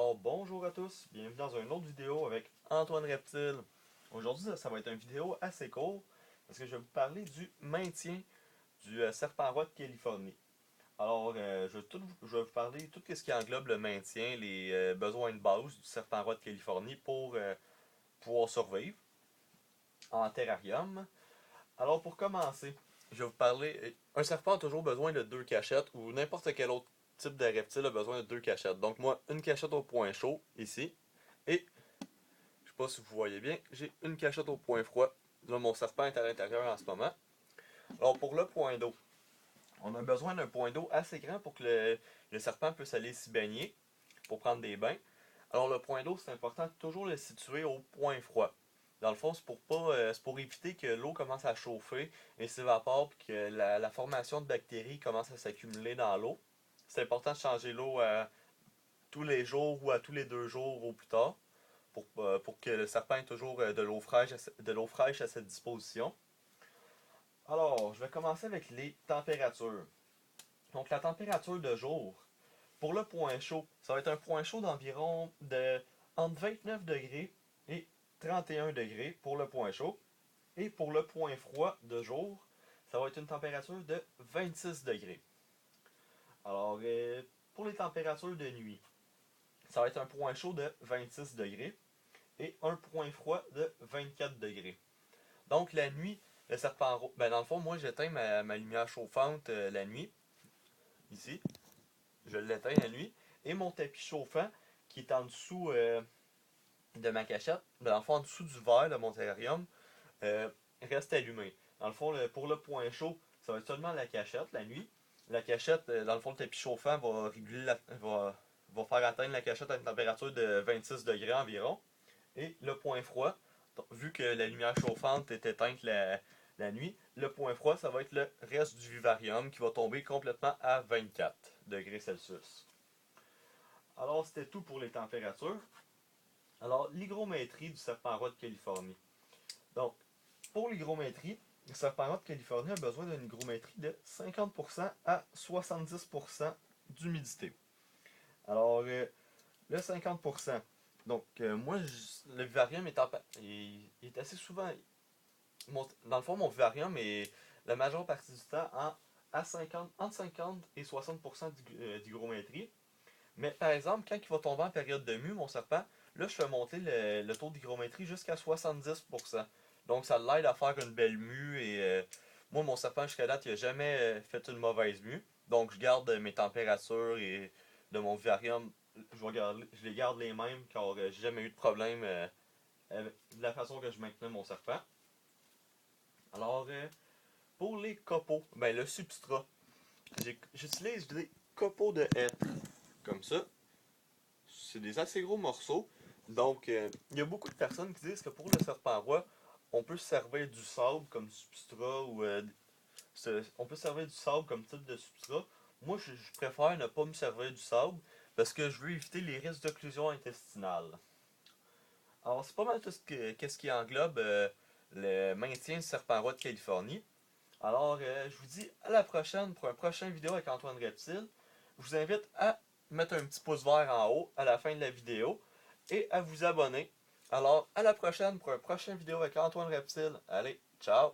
Alors bonjour à tous, bienvenue dans une autre vidéo avec Antoine Reptile. Aujourd'hui ça va être une vidéo assez courte parce que je vais vous parler du maintien du serpent roi de Californie. Alors je vais vous parler de tout ce qui englobe le maintien, les besoins de base du serpent roi de Californie pour pouvoir survivre en terrarium. Alors pour commencer, je vais vous parler, un serpent a toujours besoin de deux cachettes ou n'importe quel autre type de reptile a besoin de deux cachettes. Donc moi, une cachette au point chaud, ici, et, je sais pas si vous voyez bien, j'ai une cachette au point froid. Là, mon serpent est à l'intérieur en ce moment. Alors pour le point d'eau, on a besoin d'un point d'eau assez grand pour que le serpent puisse aller s'y baigner, pour prendre des bains. Alors le point d'eau, c'est important de toujours le situer au point froid. Dans le fond, c'est pour éviter que l'eau commence à chauffer et s'évapore puis que la formation de bactéries commence à s'accumuler dans l'eau. C'est important de changer l'eau tous les jours ou à tous les 2 jours au plus tard pour que le serpent ait toujours de l'eau fraîche à sa disposition. Alors, je vais commencer avec les températures. Donc, la température de jour, pour le point chaud, ça va être un point chaud d'environ entre 29 degrés et 31 degrés pour le point chaud. Et pour le point froid de jour, ça va être une température de 26 degrés. Alors, pour les températures de nuit, ça va être un point chaud de 26 degrés et un point froid de 24 degrés. Donc, la nuit, le serpent roi, ben dans le fond, moi j'éteins ma lumière chauffante la nuit, ici. Je l'éteins la nuit. Et mon tapis chauffant, qui est en dessous de ma cachette, dans le fond, en dessous du verre de mon terrarium, euh, reste allumé. Dans le fond, pour le point chaud, ça va être seulement la cachette la nuit. La cachette, dans le fond, le tapis chauffant va faire atteindre la cachette à une température de 26 degrés environ. Et le point froid, vu que la lumière chauffante est éteinte la nuit, le point froid, ça va être le reste du vivarium qui va tomber complètement à 24 degrés Celsius. Alors, c'était tout pour les températures. Alors, l'hygrométrie du serpent roi de Californie. Donc, pour l'hygrométrie, le serpent roi de Californie a besoin d'une hygrométrie de 50% à 70% d'humidité. Alors, le 50%. Donc, moi, le vivarium est assez souvent. Dans le fond, mon vivarium est la majeure partie du temps entre 50 et 60% d'hygrométrie. Mais par exemple, quand il va tomber en période de mue, mon serpent, là, je fais monter le taux d'hygrométrie jusqu'à 70%. Donc, ça l'aide à faire une belle mue. Et moi, mon serpent, jusqu'à date, il n'a jamais fait une mauvaise mue. Donc, je garde mes températures et de mon vivarium, je les garde les mêmes car j'ai jamais eu de problème avec la façon que je maintenais mon serpent. Alors, pour les copeaux, ben le substrat, j'utilise des copeaux de hêtre, comme ça. C'est des assez gros morceaux. Donc, il y a beaucoup de personnes qui disent que pour le serpent roi, on peut se servir du sable comme substrat ou on peut se servir du sable comme type de substrat. Moi, je préfère ne pas me servir du sable parce que je veux éviter les risques d'occlusion intestinale. Alors, c'est pas mal tout ce qui englobe le maintien du serpent roi de Californie. Alors, je vous dis à la prochaine pour un prochain vidéo avec Antoine Reptile. Je vous invite à mettre un petit pouce vert en haut à la fin de la vidéo et à vous abonner. Alors, à la prochaine pour un prochain vidéo avec Antoine Reptile. Allez, ciao!